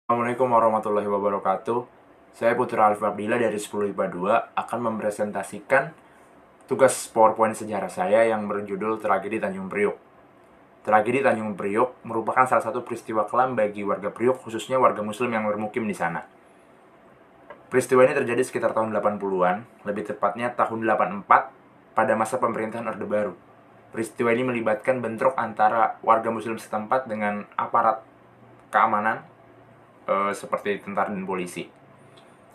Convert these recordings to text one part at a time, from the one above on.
Assalamualaikum warahmatullahi wabarakatuh. Saya Putra Alif Abdillah dari 10 IPA 2 akan mempresentasikan tugas PowerPoint sejarah saya yang berjudul Tragedi Tanjung Priok. Tragedi Tanjung Priok merupakan salah satu peristiwa kelam bagi warga Priok, khususnya warga muslim yang bermukim di sana. Peristiwa ini terjadi sekitar tahun 80-an, lebih tepatnya tahun 84 pada masa pemerintahan Orde Baru. Peristiwa ini melibatkan bentrok antara warga muslim setempat dengan aparat keamanan seperti tentara dan polisi.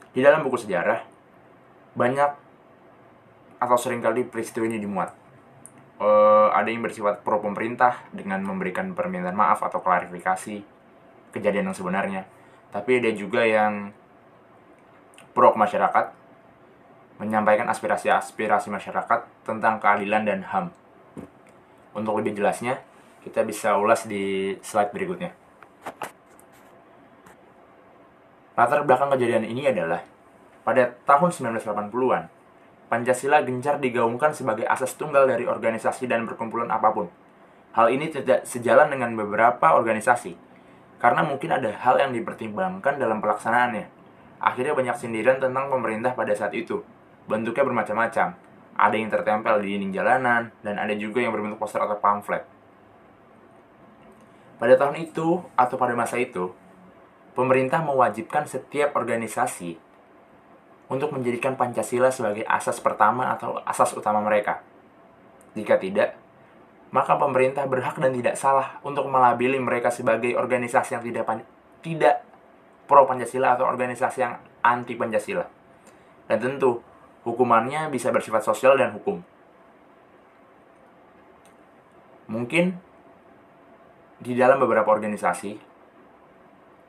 Di dalam buku sejarah, banyak atau seringkali peristiwa ini dimuat. Ada yang bersifat pro pemerintah dengan memberikan permintaan maaf atau klarifikasi kejadian yang sebenarnya. Tapi ada juga yang pro masyarakat, menyampaikan aspirasi masyarakat tentang keadilan dan HAM. Untuk lebih jelasnya, kita bisa ulas di slide berikutnya. Latar belakang kejadian ini adalah pada tahun 1980-an, Pancasila gencar digaungkan sebagai asas tunggal dari organisasi dan perkumpulan apapun. Hal ini tidak sejalan dengan beberapa organisasi, karena mungkin ada hal yang dipertimbangkan dalam pelaksanaannya. Akhirnya banyak sindiran tentang pemerintah pada saat itu. Bentuknya bermacam-macam. Ada yang tertempel di dinding jalanan, dan ada juga yang berbentuk poster atau pamflet. Pada tahun itu, atau pada masa itu, pemerintah mewajibkan setiap organisasi untuk menjadikan Pancasila sebagai asas pertama atau asas utama mereka. Jika tidak, maka pemerintah berhak dan tidak salah untuk melabeli mereka sebagai organisasi yang tidak pro Pancasila atau organisasi yang anti Pancasila. Dan tentu, hukumannya bisa bersifat sosial dan hukum. Mungkin di dalam beberapa organisasi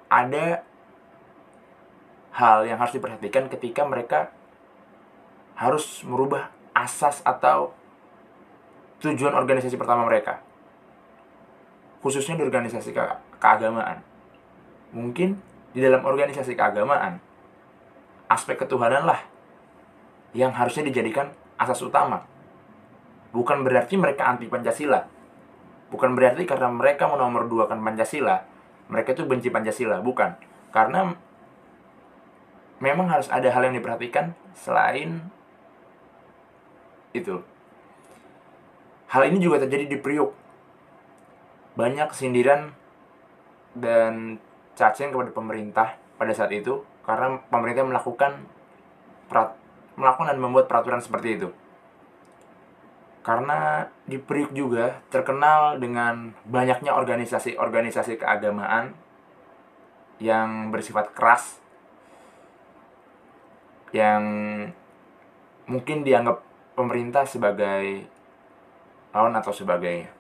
ada hal yang harus diperhatikan ketika mereka harus merubah asas atau tujuan organisasi pertama mereka, khususnya di organisasi keagamaan. Mungkin di dalam organisasi keagamaan, aspek ketuhanan lah yang harusnya dijadikan asas utama. Bukan berarti mereka anti Pancasila, bukan berarti karena mereka menomorduakan Pancasila mereka itu benci Pancasila, bukan. Karena memang harus ada hal yang diperhatikan selain itu. Hal ini juga terjadi di Priok. Banyak sindiran dan cacing kepada pemerintah pada saat itu karena pemerintah melakukan dan membuat peraturan seperti itu. Karena di Priok juga terkenal dengan banyaknya organisasi keagamaan yang bersifat keras, yang mungkin dianggap pemerintah sebagai lawan atau sebagainya.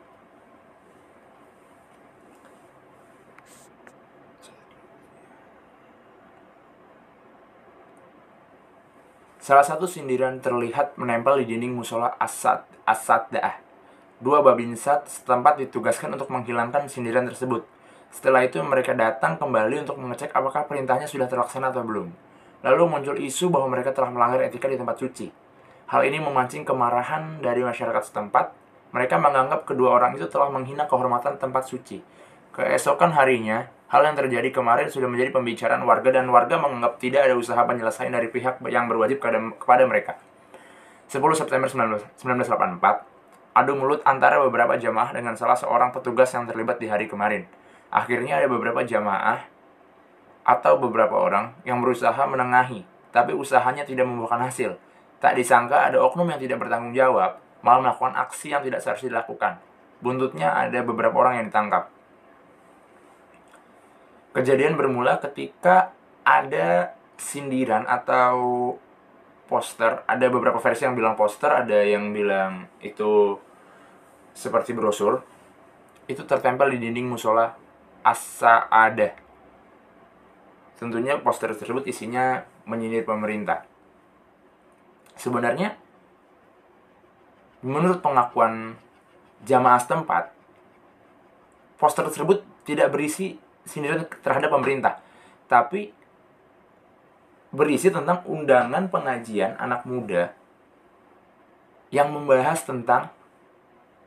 Salah satu sindiran terlihat menempel di dinding musola As-Sadda'ah. Dua babinsat setempat ditugaskan untuk menghilangkan sindiran tersebut. Setelah itu mereka datang kembali untuk mengecek apakah perintahnya sudah terlaksana atau belum. Lalu muncul isu bahwa mereka telah melanggar etika di tempat suci. Hal ini memancing kemarahan dari masyarakat setempat. Mereka menganggap kedua orang itu telah menghina kehormatan tempat suci. Keesokan harinya, hal yang terjadi kemarin sudah menjadi pembicaraan warga dan warga menganggap tidak ada usaha penyelesaian dari pihak yang berwajib kepada mereka. 10 September 1984, adu mulut antara beberapa jamaah dengan salah seorang petugas yang terlibat di hari kemarin. Akhirnya ada beberapa jamaah atau beberapa orang yang berusaha menengahi, tapi usahanya tidak membuahkan hasil. Tak disangka ada oknum yang tidak bertanggung jawab, malah melakukan aksi yang tidak seharusnya dilakukan. Buntutnya ada beberapa orang yang ditangkap. Kejadian bermula ketika ada sindiran atau poster. Ada beberapa versi yang bilang poster, ada yang bilang itu seperti brosur. Itu tertempel di dinding musola As-Sa'adah. Tentunya poster tersebut isinya menyindir pemerintah. Sebenarnya, menurut pengakuan jamaah setempat, poster tersebut tidak berisi sindiran terhadap pemerintah, tapi berisi tentang undangan pengajian anak muda yang membahas tentang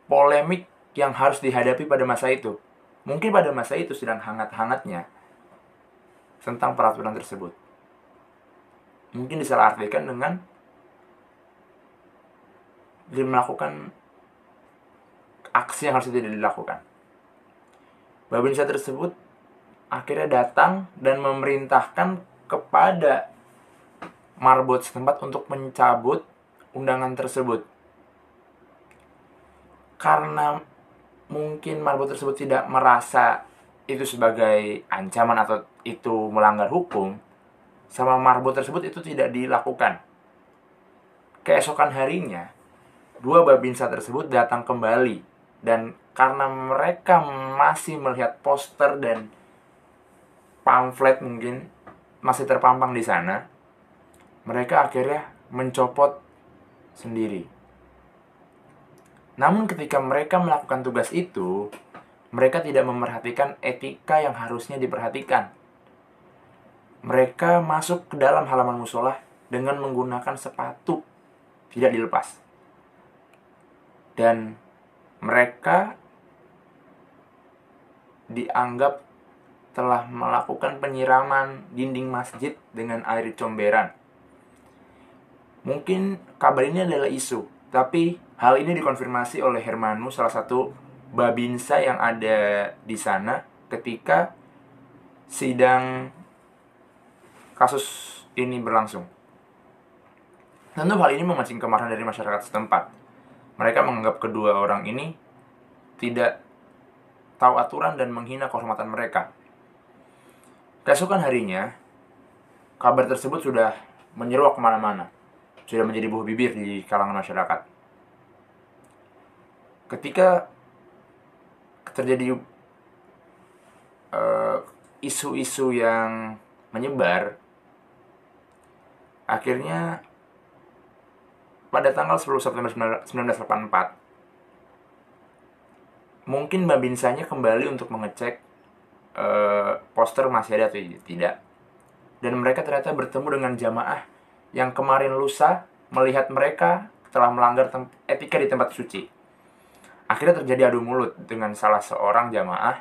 polemik yang harus dihadapi pada masa itu. Mungkin pada masa itu sedang hangat-hangatnya tentang peraturan tersebut. Mungkin disalahartikan dengan dia melakukan aksi yang harus tidak dilakukan. Babinsa tersebut akhirnya datang dan memerintahkan kepada marbot setempat untuk mencabut undangan tersebut. Karena mungkin marbot tersebut tidak merasa itu sebagai ancaman atau itu melanggar hukum, sama marbot tersebut itu tidak dilakukan. Keesokan harinya, dua babinsa tersebut datang kembali, dan karena mereka masih melihat poster dan pamflet mungkin masih terpampang di sana, mereka akhirnya mencopot sendiri. Namun ketika mereka melakukan tugas itu, mereka tidak memerhatikan etika yang harusnya diperhatikan. Mereka masuk ke dalam halaman musola dengan menggunakan sepatu tidak dilepas. Dan mereka dianggap telah melakukan penyiraman dinding masjid dengan air comberan. Mungkin kabar ini adalah isu, tapi hal ini dikonfirmasi oleh Hermanus, salah satu babinsa yang ada di sana ketika sidang kasus ini berlangsung. Tentu hal ini memancing kemarahan dari masyarakat setempat. Mereka menganggap kedua orang ini tidak tahu aturan dan menghina kehormatan mereka. Keesokan harinya, kabar tersebut sudah menyeruak kemana-mana. Sudah menjadi buah bibir di kalangan masyarakat. Ketika terjadi isu-isu yang menyebar, akhirnya pada tanggal 10 September 1984, mungkin babinsanya kembali untuk mengecek poster masih ada atau tidak. Dan mereka ternyata bertemu dengan jamaah yang kemarin lusa melihat mereka telah melanggar etika di tempat suci. Akhirnya terjadi adu mulut dengan salah seorang jamaah.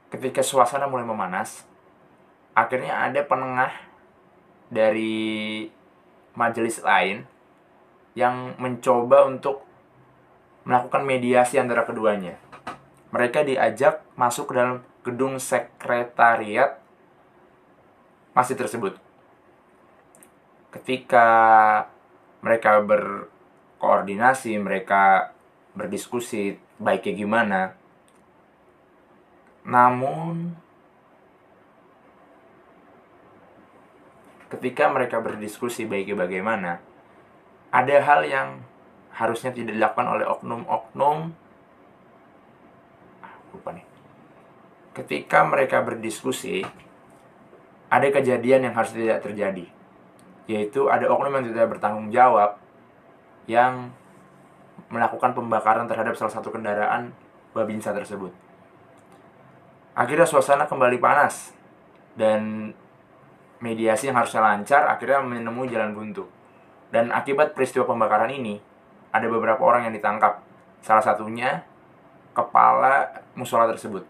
Ketika suasana mulai memanas, akhirnya ada penengah dari majelis lain yang mencoba untuk melakukan mediasi antara keduanya. Mereka diajak masuk ke dalam gedung sekretariat masjid tersebut. Ketika mereka berkoordinasi, mereka berdiskusi baiknya gimana. Namun ketika mereka berdiskusi baiknya bagaimana, ada hal yang harusnya tidak dilakukan oleh oknum-oknum. Lupa nih. Ketika mereka berdiskusi, ada kejadian yang harus tidak terjadi, yaitu ada oknum yang tidak bertanggung jawab yang melakukan pembakaran terhadap salah satu kendaraan babinsa tersebut. Akhirnya suasana kembali panas dan mediasi yang harusnya lancar akhirnya menemui jalan buntu. Dan akibat peristiwa pembakaran ini, ada beberapa orang yang ditangkap. Salah satunya kepala musola tersebut.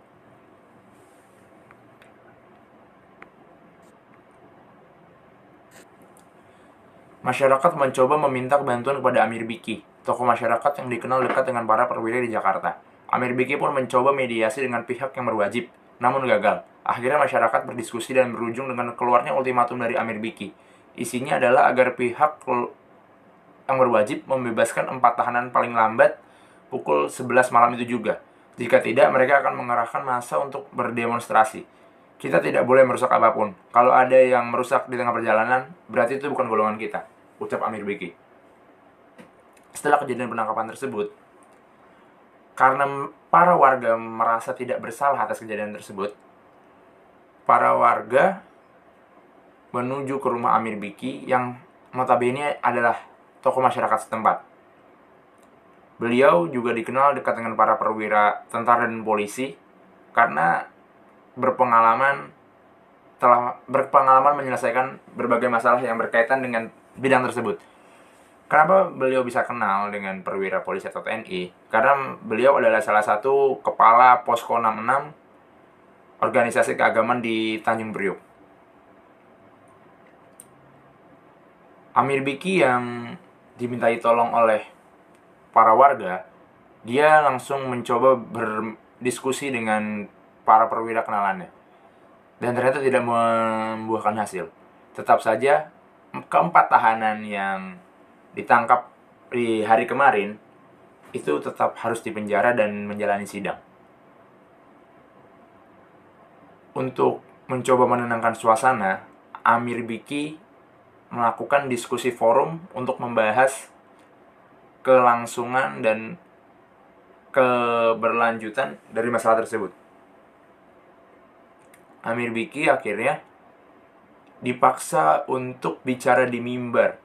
Masyarakat mencoba meminta bantuan kepada Amir Biki, tokoh masyarakat yang dikenal dekat dengan para perwira di Jakarta. Amir Biki pun mencoba mediasi dengan pihak yang berwajib, namun gagal. Akhirnya masyarakat berdiskusi dan berujung dengan keluarnya ultimatum dari Amir Biki. Isinya adalah agar pihak yang berwajib membebaskan 4 tahanan paling lambat pukul 11 malam itu juga. Jika tidak, mereka akan mengerahkan massa untuk berdemonstrasi. Kita tidak boleh merusak apapun. Kalau ada yang merusak di tengah perjalanan, berarti itu bukan golongan kita, ucap Amir Biki. Setelah kejadian penangkapan tersebut, karena para warga merasa tidak bersalah atas kejadian tersebut, para warga menuju ke rumah Amir Biki yang notabene adalah tokoh masyarakat setempat. Beliau juga dikenal dekat dengan para perwira tentara dan polisi karena telah berpengalaman menyelesaikan berbagai masalah yang berkaitan dengan bidang tersebut. Kenapa beliau bisa kenal dengan perwira polisi atau TNI? Karena beliau adalah salah satu kepala Posko 66 organisasi keagamaan di Tanjung Priok. Amir Biki yang dimintai tolong oleh para warga, dia langsung mencoba berdiskusi dengan para perwira kenalannya. Dan ternyata tidak membuahkan hasil. Tetap saja, keempat tahanan yang ditangkap di hari kemarin itu tetap harus dipenjara dan menjalani sidang. Untuk mencoba menenangkan suasana, Amir Biki melakukan diskusi forum untuk membahas kelangsungan dan keberlanjutan dari masalah tersebut. Amir Biki akhirnya dipaksa untuk bicara di mimbar.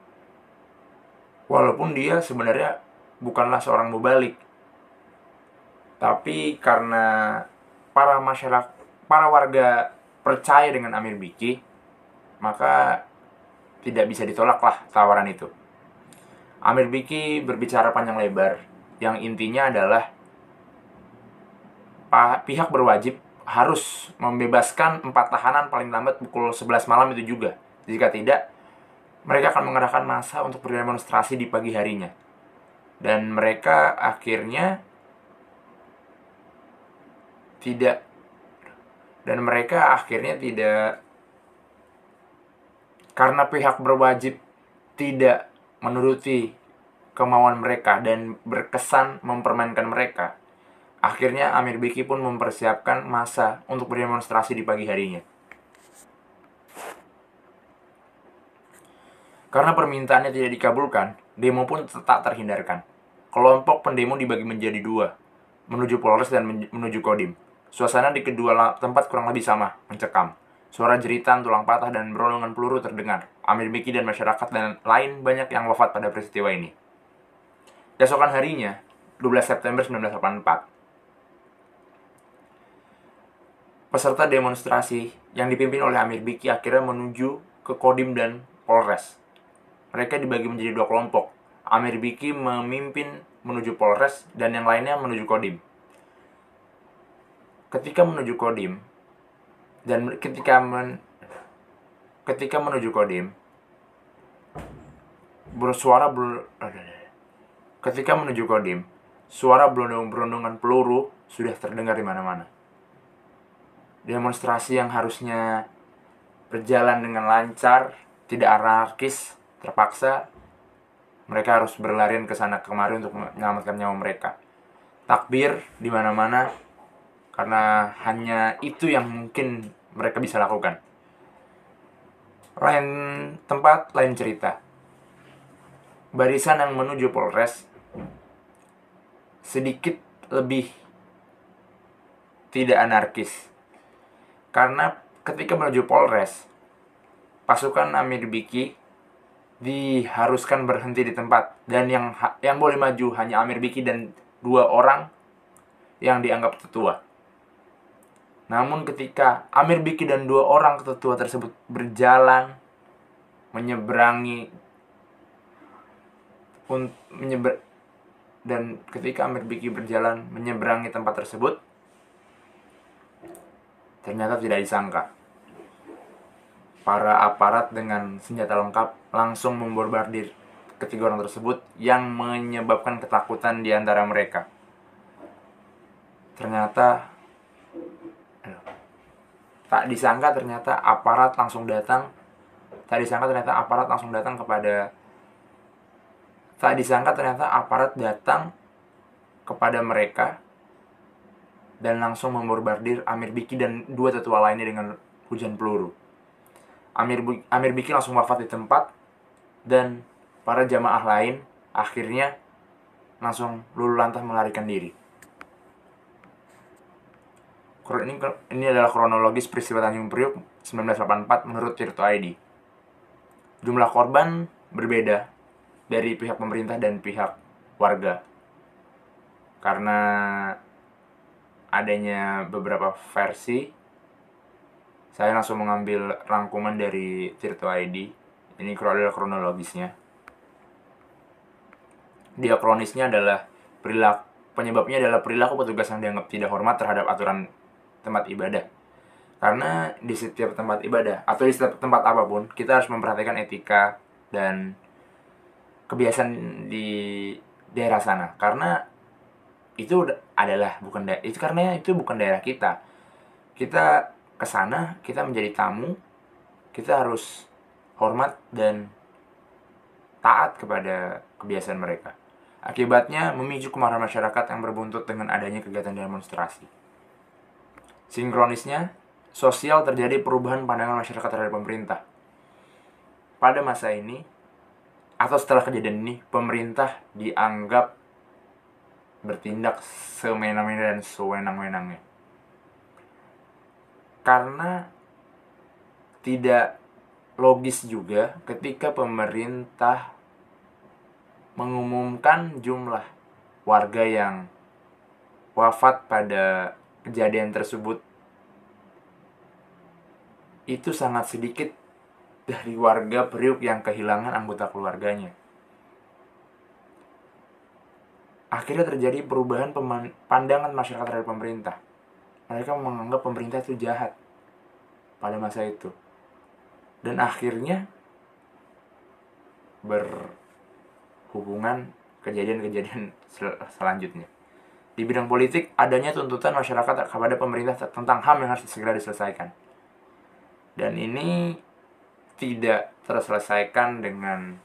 Walaupun dia sebenarnya bukanlah seorang mubalik. Tapi karena para warga percaya dengan Amir Biki, maka tidak bisa ditolak lah tawaran itu. Amir Biki berbicara panjang lebar, yang intinya adalah pihak berwajib harus membebaskan 4 tahanan paling lambat pukul 11 malam itu juga. Jika tidak, mereka akan mengerahkan massa untuk berdemonstrasi di pagi harinya. Dan mereka akhirnya tidak karena pihak berwajib tidak menuruti kemauan mereka dan berkesan mempermainkan mereka. Akhirnya Amir Biki pun mempersiapkan massa untuk berdemonstrasi di pagi harinya. Karena permintaannya tidak dikabulkan, demo pun tak terhindarkan. Kelompok pendemo dibagi menjadi 2, menuju Polres dan menuju Kodim. Suasana di kedua tempat kurang lebih sama, mencekam. Suara jeritan, tulang patah, dan berolongan peluru terdengar. Amir Biki dan masyarakat dan lain banyak yang wafat pada peristiwa ini. Keesokan harinya, 12 September 1984, peserta demonstrasi yang dipimpin oleh Amir Biki akhirnya menuju ke Kodim dan Polres. Mereka dibagi menjadi 2 kelompok. Amir Biki memimpin menuju Polres dan yang lainnya menuju Kodim. Ketika menuju Kodim, suara berondong-berondongan peluru sudah terdengar di mana-mana. Demonstrasi yang harusnya berjalan dengan lancar, tidak anarkis, terpaksa mereka harus berlarian ke sana kemari untuk menyelamatkan nyawa mereka. Takbir di mana-mana karena hanya itu yang mungkin mereka bisa lakukan. Lain tempat, lain cerita. Barisan yang menuju Polres sedikit lebih tidak anarkis. Karena ketika menuju Polres, pasukan Amir Biki diharuskan berhenti di tempat. Dan yang boleh maju hanya Amir Biki dan 2 orang yang dianggap tetua. Namun ketika Amir Biki dan 2 orang tetua tersebut berjalan dan ketika Amir Biki berjalan menyeberangi tempat tersebut, ternyata tidak disangka, para aparat dengan senjata lengkap langsung membombardir ketiga orang tersebut yang menyebabkan ketakutan di antara mereka. Ternyata tak disangka ternyata aparat langsung datang kepada mereka dan langsung membombardir Amir Biki dan 2 tetua lainnya dengan hujan peluru. Amir Biki langsung wafat di tempat dan para jamaah lain akhirnya langsung luluh lantas melarikan diri. Ini adalah kronologis peristiwa Tanjung Priok 1984 menurut Tirto ID. Jumlah korban berbeda dari pihak pemerintah dan pihak warga karena adanya beberapa versi. Saya langsung mengambil rangkuman dari Tirto ID. Ini adalah kronologisnya. Diakronisnya adalah penyebabnya adalah perilaku petugas yang dianggap tidak hormat terhadap aturan tempat ibadah. Karena di setiap tempat ibadah atau di setiap tempat apapun, kita harus memperhatikan etika dan kebiasaan di daerah sana. Karena itu adalah bukan itu karena itu bukan daerah kita. Kita ke sana, kita menjadi tamu, kita harus hormat dan taat kepada kebiasaan mereka. Akibatnya memicu kemarahan masyarakat yang berbuntut dengan adanya kegiatan demonstrasi. Sinkronisnya, sosial terjadi perubahan pandangan masyarakat terhadap pemerintah. Pada masa ini, atau setelah kejadian ini, pemerintah dianggap bertindak semena-mena dan sewenang-wenangnya. Karena tidak logis juga ketika pemerintah mengumumkan jumlah warga yang wafat pada kejadian tersebut itu sangat sedikit dari warga Priuk yang kehilangan anggota keluarganya. Akhirnya terjadi perubahan pandangan masyarakat terhadap pemerintah. Mereka menganggap pemerintah itu jahat pada masa itu. Dan akhirnya berhubungan kejadian-kejadian selanjutnya. Di bidang politik, adanya tuntutan masyarakat kepada pemerintah tentang HAM yang harus segera diselesaikan. Dan ini tidak terselesaikan dengan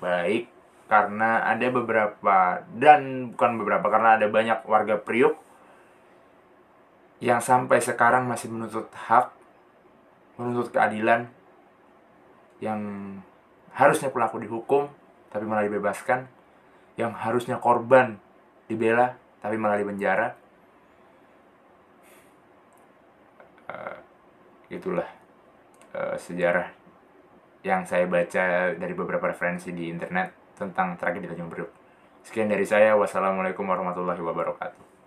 baik karena ada beberapa, dan bukan beberapa, karena ada banyak warga Priuk yang sampai sekarang masih menuntut hak, menuntut keadilan, yang harusnya pelaku dihukum tapi malah dibebaskan, yang harusnya korban dibela tapi malah dipenjara. Itulah sejarah yang saya baca dari beberapa referensi di internet tentang tragedi Tanjung Priok. Sekian dari saya. Wassalamualaikum warahmatullahi wabarakatuh.